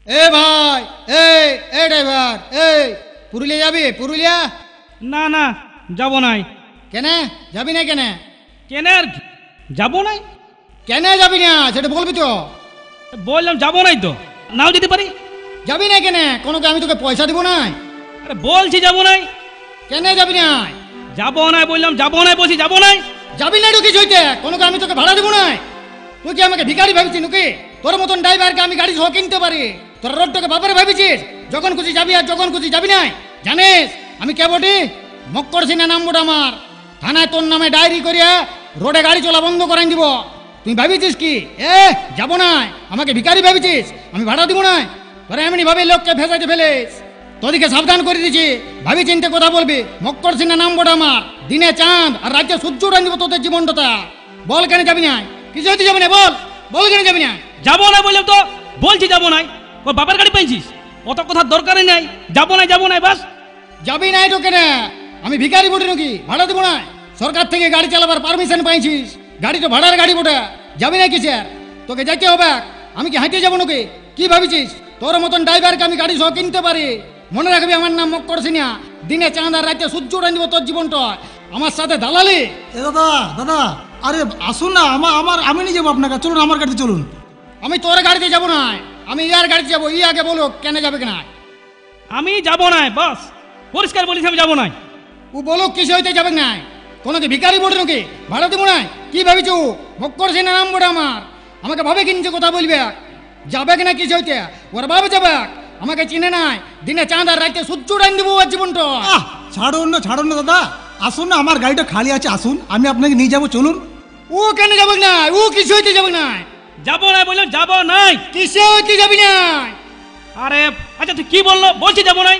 এ ভাই, এই এই ড্রাইভার, এই পুরুলিয়া যাবি? পুরুলিয়া না না যাব নাই। কেন যাবি না? কেন কেন আর কি? যাব নাই। কেন যাবি না সেটা বলবি তো। বললাম যাব নাই তো, নাও যেতে পারি। যাবি না কেন? কোনো আমি তোকে পয়সা দিব না। আরে বলছি যাব নাই। কেন যাবি না? যাব নাই বললাম, যাব নাই বলছি, যাব নাই। যাবি না ঢুকি চইতে, কোনো আমি তোকে ভাড়া দেবো না। তুই কি আমাকে ভিখারি ভাবছিস নাকি? তোর মতন ড্রাইভারকে আমি গাড়ি সহ কিনতে পারি। তোর রোডটাকে বাবারে ভাবিছিস? যখন খুশি যাবি আর যখন খুশি যাবি না। জানিস আমি কে বটি? মক্কর সিনা নাম বটে আমার। থানায় তোর নামে ডায়েরি করিয়া রোডে গাড়ি চলা বন্ধ করাই দিব। তুই ভাবিছিস কি যাবো না? আমাকে ভিখারি ভাবিছিস? আমি ভাড়া দিব না। তোরা এমনি ভাবে লোককে ফেসাইতে ফেলিস। তোদিকে সাবধান করে দিছি, ভাবি চিন্তে কথা বলবি। মক্কর সিনা নাম বটে আমার। দিনে চাঁদ আর রাজ্যে সূর্য উড়াই দিব তোদের জীবনটা। বল কেন যাবি না? কিছু হইতে যাবি না? বল বল কেন যাবি না? যাব না বললাম তো, বলছি যাব নাই। ওর বাবার গাড়ি পেয়েছিস, অত কথার দরকারই নাই। যাব নাই বাস। যাবি নাই তো কেন? আমি ভিখারি বটে নাকি ভাড়া দেবো না? সরকার থেকে গাড়ি চালাবার পারমিশন পাইছিস। গাড়ি তো ভাড়ার গাড়ি বটে। যাবি না কিসের? তোকে যাইতে হবে। আমি কি হাঁটে যাবো নাকি? কি ভাবিছিস তোর মতন ড্রাইভারকে আমি গাড়ি সহ কিনতে পারি? মনে রাখবি আমার নাম মক্কর সিনা। দিনে চাঁদ আর রাতে সূর্য উড়াই দিব তোর জীবনটা। আমার সাথে দালালি? এ দাদা দাদা, আরে আসুন না, আমি নিয়ে যাবো আপনাকে। চলুন আমার গাড়িতে চলুন। আমি তোর গাড়িতে যাবো না, আমি ইয়ার গাড়িতে যাবো। ই আগে বলো কেন যাবে কিনা। আমি যাব নাই বাস, পরিষ্কার বলিস আমি যাব নাই। ও বলো কিসে হইতে যাবে না? কোনো কি ভিখারি বটে নাকি ভাড়া দেবো না? কি ভাবিছ? মক্কর সিনা নাম বটে আমার। আমাকে ভাবে কিনছে কথা বলবে। যাবে কিনা কিসে হইতে? ওর ভাবে যাবে। আমাকে চিনে নাই। দিনে চাঁদ আর রাতে সূর্য উড়াই দিব ওর জীবনটা। ছাড়ুন না দাদা, আসুন না, আমার গাড়িটা খালি আছে। আসুন, আমি আপনাকে নিয়ে যাবো, চলুন। ও কেন যাবে না? ও কিসে হইতে যাবে না? যাব নাই বললাম, যাব নাই। কিসে হইতে যাবি না? আরে আচ্ছা তুই কি বললো? বলছি যাব নাই।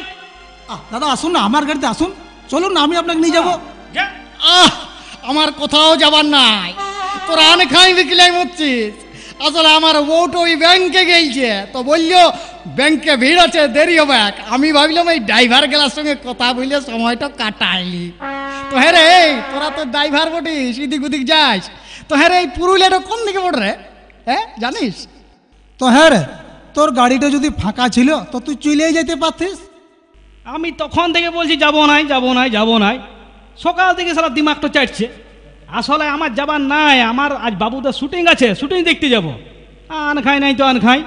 দাদা আসুন না, আমার গাড়িতে আসুন, চলুন না, আমি আপনাকে নিয়ে যাবো। যা। আমার কোথাও যাবার নাই। তোরা আনে খাই বিকিলাই মরছিস। আসলে আমার বউটা ওই ব্যাংকে গেছে, তো বললো ব্যাংকে ভিড় আছে, দেরি হবে। আমি ভাবলাম এই ড্রাইভার গেলার সঙ্গে কথা বললে সময়টা কাটাইলি। তো হ্যাঁ রে, তোরা তো ড্রাইভার বটিস, এদিক ওদিক যাস। তো হ্যাঁ রে, এই পুরুলিয়াটা কোন দিকে পড়ে রে? জানিস? তো হ্যাঁ রে, তোর গাড়িটা যদি ফাঁকা ছিল তো তুই চলেই যেতে পারতিস। আমি তখন থেকে বলছি যাব নাই। সকাল থেকে সারা দিমাগটা চাটছে। আসলে আমার যাবার নাই। আমার আজ বাবুদের শুটিং আছে, শুটিং দেখতে যাব। আন খাই নাই তো আন খাই।